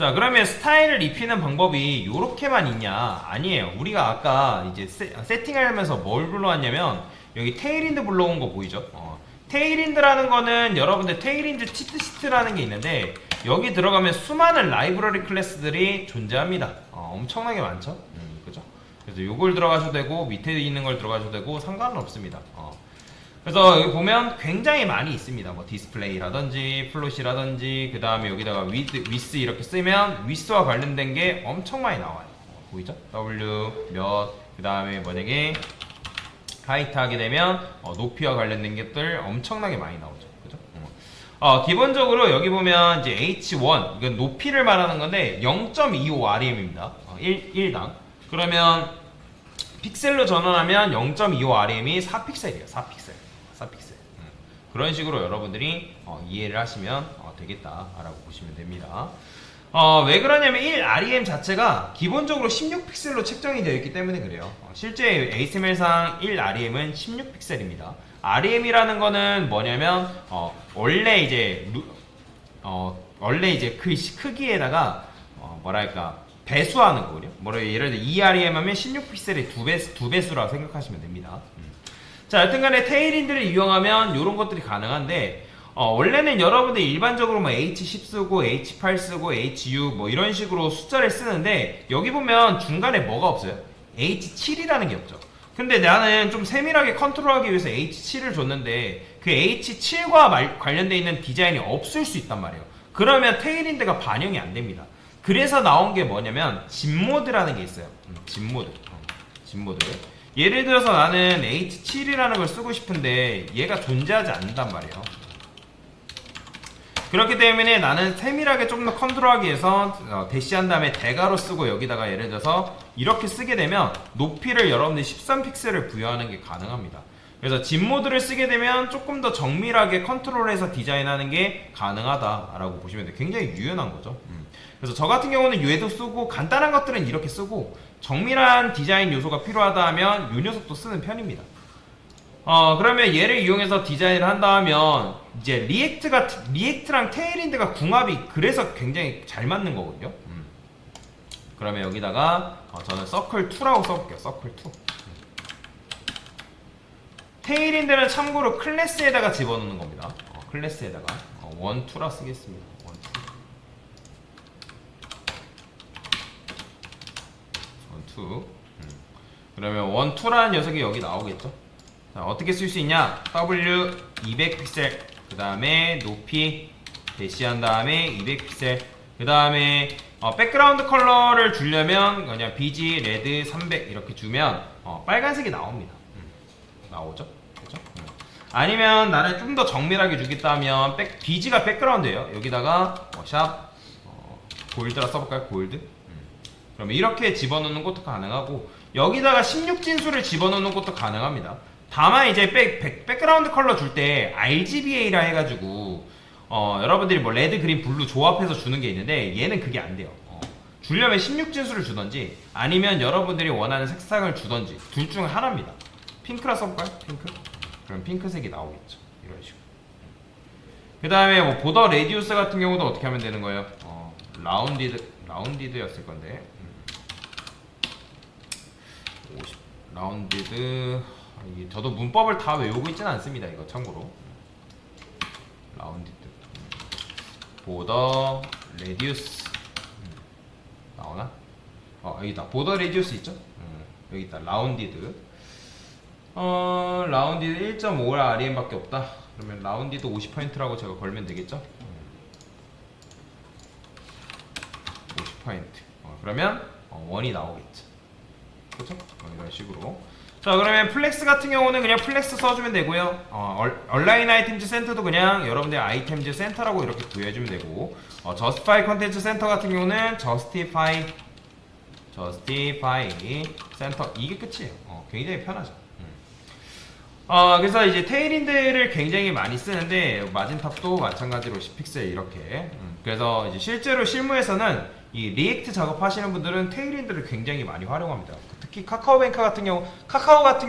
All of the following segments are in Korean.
자, 그러면 스타일을 입히는 방법이 이렇게만 있냐? 아니에요. 우리가 아까 이제 세팅하면서 뭘 불러왔냐면 여기 테일윈드 불러온 거 보이죠? 테일윈드라는 거는 여러분들 테일윈드 치트시트라는 게 있는데 여기 들어가면 수많은 라이브러리 클래스들이 존재합니다. 엄청나게 많죠? 그죠? 그래서 요걸 들어가셔도 되고 밑에 있는 걸 들어가셔도 되고 상관은 없습니다. 그래서 여기 보면 굉장히 많이 있습니다. 뭐 디스플레이라든지 플롯이라든지 그 다음에 여기다가 위스 이렇게 쓰면 위스와 관련된 게 엄청 많이 나와요. 보이죠? W 몇, 그 다음에 만약에 하이트 하게 되면 높이와 관련된 것들 엄청나게 많이 나오죠. 그죠? 기본적으로 여기 보면 이제 H1 이건 높이를 말하는 건데 0.25 RM입니다. 1당. 그러면 픽셀로 전환하면 0.25 RM이 4픽셀이에요. 4픽셀. 그런 식으로 여러분들이 이해를 하시면 되겠다라고 보시면 됩니다. 왜 그러냐면 1REM 자체가 기본적으로 16픽셀로 책정이 되어 있기 때문에 그래요. 실제 ASML상 1REM은 16픽셀입니다. REM이라는 거는 뭐냐면 원래 이제 그 크기에다가 뭐랄까 배수하는 거거든요. 예를 들어 2REM 하면 16픽셀의 두 배수라고 생각하시면 됩니다. 자, 여튼간에 테일윈드를 이용하면 이런 것들이 가능한데 원래는 여러분들이 일반적으로 뭐 H10 쓰고 H8 쓰고 H6 뭐 이런 식으로 숫자를 쓰는데 여기 보면 중간에 뭐가 없어요? H7이라는 게 없죠. 근데 나는 좀 세밀하게 컨트롤하기 위해서 H7을 줬는데 그 H7과 관련되어 있는 디자인이 없을 수 있단 말이에요. 그러면 테일윈드가 반영이 안 됩니다. 그래서 나온 게 뭐냐면 진모드라는 게 있어요. 진모드. 예를 들어서 나는 H7이라는 걸 쓰고 싶은데 얘가 존재하지 않는단 말이에요. 그렇기 때문에 나는 세밀하게 좀 더 컨트롤하기 위해서 대시한 다음에 대괄호 쓰고 여기다가 예를 들어서 이렇게 쓰게 되면 높이를 여러분들이 13픽셀을 부여하는 게 가능합니다. 그래서 진 모드를 쓰게 되면 조금 더 정밀하게 컨트롤해서 디자인하는 게 가능하다라고 보시면 돼요. 굉장히 유연한 거죠. 그래서 저 같은 경우는 얘도 쓰고 간단한 것들은 이렇게 쓰고 정밀한 디자인 요소가 필요하다 하면 이 녀석도 쓰는 편입니다. 그러면 얘를 이용해서 디자인을 한다 하면 이제 리액트랑 테일윈드가 궁합이 그래서 굉장히 잘 맞는 거거든요. 그러면 여기다가 저는 서클2라고 써볼게요. 서클2. 테일윈드는 참고로 클래스에다가 집어넣는 겁니다. 클래스에다가 1, 2라 쓰겠습니다. 1, 2. 그러면 1, 2라는 녀석이 여기 나오겠죠. 자, 어떻게 쓸 수 있냐? W 200픽셀 그 다음에 높이 대시한 다음에 200픽셀 그 다음에 백그라운드 컬러를 주려면 그냥 BG 레드 300 이렇게 주면 빨간색이 나옵니다. 나오죠? 그죠? 아니면 나는 좀 더 정밀하게 주겠다 하면 BG가 백그라운드예요. 여기다가 샵 골드라 써볼까요? 골드. 그러면 이렇게 집어넣는 것도 가능하고 여기다가 16진수를 집어넣는 것도 가능합니다. 다만 이제 백그라운드 컬러 줄 때 RGBA라 해가지고 여러분들이 뭐 레드, 그린, 블루 조합해서 주는 게 있는데 얘는 그게 안 돼요. 주려면 16진수를 주던지 아니면 여러분들이 원하는 색상을 주던지 둘 중 하나입니다. 핑크라 써볼까요? 핑크? 그럼 핑크색이 나오겠죠. 이런 식으로. 그 다음에 뭐 보더 레디우스 같은 경우도 어떻게 하면 되는 거예요? 라운디드였을 건데 50 라운디드. 저도 문법을 다 외우고 있지는 않습니다. 이거 참고로 라운디드 보더 레디우스 나오나? 여기다 보더 레디우스 있죠? 여기 있다. 라운디드 라운디드 1.5 REM 밖에 없다. 그러면 라운디드 50%라고 제가 걸면 되겠죠? 50% 그러면 1이 나오겠죠. 그렇죠? 이런 식으로. 자, 그러면 플렉스 같은 경우는 그냥 플렉스 써주면 되고요. 얼라인 아이템즈 센터도 그냥 여러분들 아이템즈 센터라고 이렇게 부여해주면 되고, 저스티파이 컨텐츠 센터 같은 경우는 저스티파이 센터 이게 끝이에요. 굉장히 편하죠. 그래서 이제 테일윈드를 굉장히 많이 쓰는데 마진탑도 마찬가지로 10픽셀 이렇게. 그래서 이제 실제로 실무에서는 이 리액트 작업하시는 분들은 테일윈드를 굉장히 많이 활용합니다. 특히 카카오 같은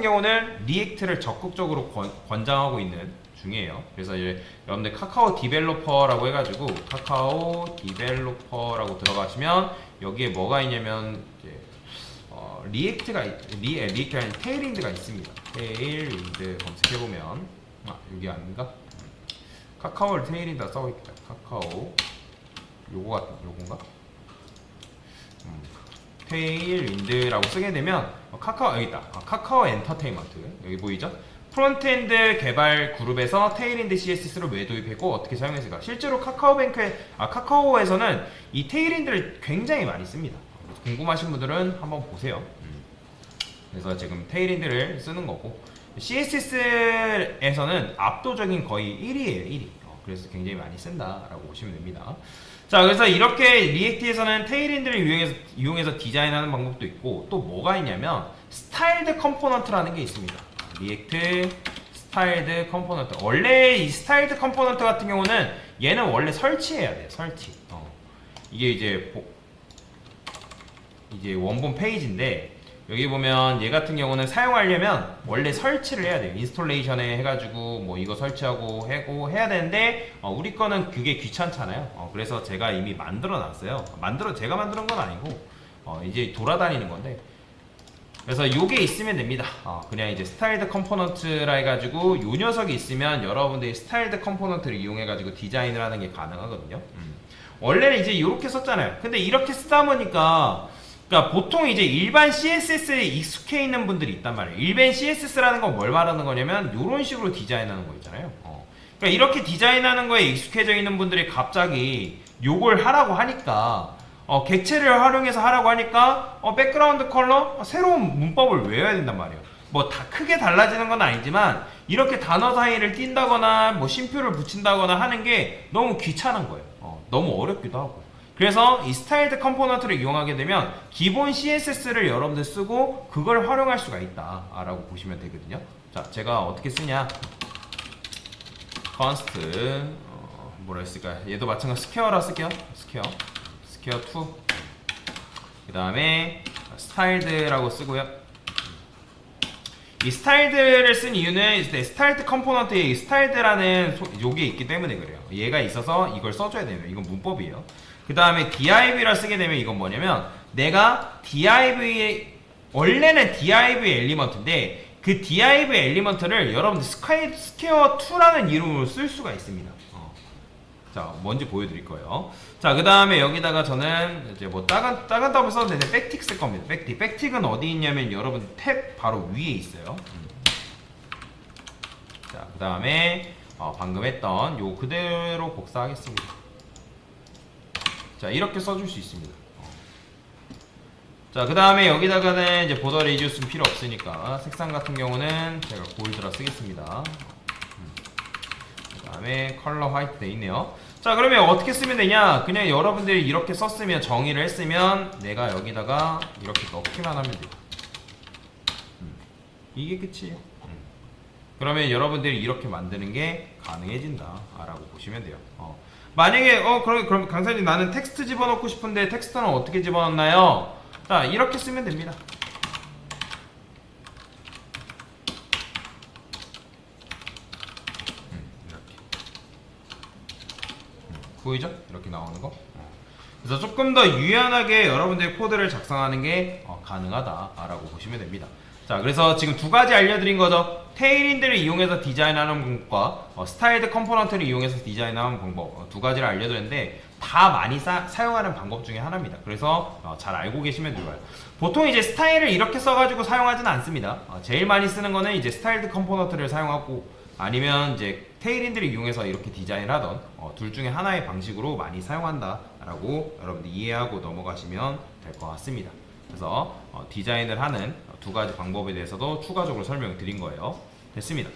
경우는 리액트를 적극적으로 권장하고 있는 중요해요. 그래서 이제 여러분들 카카오 디벨로퍼라고 해가지고 카카오 디벨로퍼라고 들어가시면 여기에 뭐가 있냐면 이제 리액트가 아닌 테일윈드가 있습니다. 테일윈드 검색해보면 여기 아닌가? 카카오를 테일윈드가 써있겠다. 카카오 요건가? 테일윈드라고 쓰게 되면 카카오 여기 있다. 카카오 엔터테인먼트 여기 보이죠? 프론트엔드 개발 그룹에서 테일윈드 CSS를 왜 도입했고 어떻게 사용했을까? 실제로 카카오에서는 이 테일윈드를 굉장히 많이 씁니다. 궁금하신 분들은 한번 보세요. 그래서 지금 테일윈드를 쓰는 거고 CSS에서는 압도적인 거의 1위에요. 1위. 그래서 굉장히 많이 쓴다라고 보시면 됩니다. 자, 그래서 이렇게 리액트에서는 테일윈드를 이용해서 디자인하는 방법도 있고 또 뭐가 있냐면 스타일드 컴포넌트라는 게 있습니다. 리액트 스타일드 컴포넌트. 원래 이 스타일드 컴포넌트 같은 경우는 얘는 원래 설치해야 돼요. 설치. 이게 이제 원본 페이지인데 여기 보면 얘 같은 경우는 사용하려면 원래 설치를 해야 돼요. 인스톨레이션에 해가지고 뭐 이거 설치하고 해야 되는데 우리 거는 그게 귀찮잖아요. 그래서 제가 이미 만들어 놨어요. 제가 만드는 건 아니고 이제 돌아다니는 건데 그래서 요게 있으면 됩니다. 그냥 이제 스타일드 컴포넌트라 해가지고 요 녀석이 있으면 여러분들이 스타일드 컴포넌트를 이용해가지고 디자인을 하는 게 가능하거든요. 원래는 이제 이렇게 썼잖아요. 근데 이렇게 쓰다 보니까 그러니까 보통 이제 일반 CSS에 익숙해 있는 분들이 있단 말이에요. 일반 CSS라는 건 뭘 말하는 거냐면 이런 식으로 디자인하는 거 있잖아요. 그러니까 이렇게 디자인하는 거에 익숙해져 있는 분들이 갑자기 요걸 하라고 하니까 객체를 활용해서 하라고 하니까 백그라운드 컬러 새로운 문법을 외워야 된단 말이에요. 뭐 다 크게 달라지는 건 아니지만 이렇게 단어 사이를 띈다거나 뭐 심표를 붙인다거나 하는 게 너무 귀찮은 거예요. 너무 어렵기도 하고. 그래서 이 스타일드 컴포넌트를 이용하게 되면 기본 CSS를 여러분들 쓰고 그걸 활용할 수가 있다라고 보시면 되거든요. 자, 제가 어떻게 쓰냐? const 뭐라 했을까요? 얘도 마찬가지 스퀘어라 쓸게요. 스퀘어 2. 그 다음에 스타일드라고 쓰고요. 이 스타일드를 쓴 이유는 스타일드 컴포넌트에 이 스타일드라는 요게 있기 때문에 그래요. 얘가 있어서 이걸 써줘야 돼요. 이건 문법이에요. 그 다음에 div라 쓰게 되면 이건 뭐냐면 내가 원래는 div 엘리먼트인데 그 div 엘리먼트를 여러분들 스퀘어 2라는 이름으로 쓸 수가 있습니다. 자, 뭔지 보여드릴 거예요. 자, 그 다음에 여기다가 저는 이제 뭐 작은 답을 써도 되는데 백틱 쓸 겁니다. 백틱은 어디 있냐면 여러분 탭 바로 위에 있어요. 자, 그 다음에 방금 했던 요 그대로 복사하겠습니다. 자, 이렇게 써줄 수 있습니다. 자, 그 다음에 여기다가는 이제 보더 레디우스는 필요 없으니까 색상 같은 경우는 제가 골드라 쓰겠습니다. 그 다음에 컬러 화이트 돼 있네요. 자, 그러면 어떻게 쓰면 되냐? 그냥 여러분들이 이렇게 썼으면 정의를 했으면 내가 여기다가 이렇게 넣기만 하면 돼요. 이게 끝이에요. 그러면 여러분들이 이렇게 만드는 게 가능해진다 라고 보시면 돼요. 만약에 그럼 강사님 나는 텍스트 집어넣고 싶은데 텍스트는 어떻게 집어넣나요? 자, 이렇게 쓰면 됩니다. 이렇게 보이죠? 이렇게 나오는 거. 그래서 조금 더 유연하게 여러분들의 코드를 작성하는 게 가능하다라고 보시면 됩니다. 자, 그래서 지금 두 가지 알려드린 거죠. 테일윈드를 이용해서 디자인하는 방법과 스타일드 컴포넌트를 이용해서 디자인하는 방법 두 가지를 알려드렸는데 다 많이 사용하는 방법 중에 하나입니다. 그래서 잘 알고 계시면 좋아요. 보통 이제 스타일을 이렇게 써가지고 사용하지는 않습니다. 제일 많이 쓰는 거는 이제 스타일드 컴포넌트를 사용하고 아니면 이제 테일윈드를 이용해서 이렇게 디자인하던 둘 중에 하나의 방식으로 많이 사용한다라고 여러분들 이해하고 넘어가시면 될 것 같습니다. 그래서 디자인을 하는 두 가지 방법에 대해서도 추가적으로 설명을 드린 거예요. 됐습니다.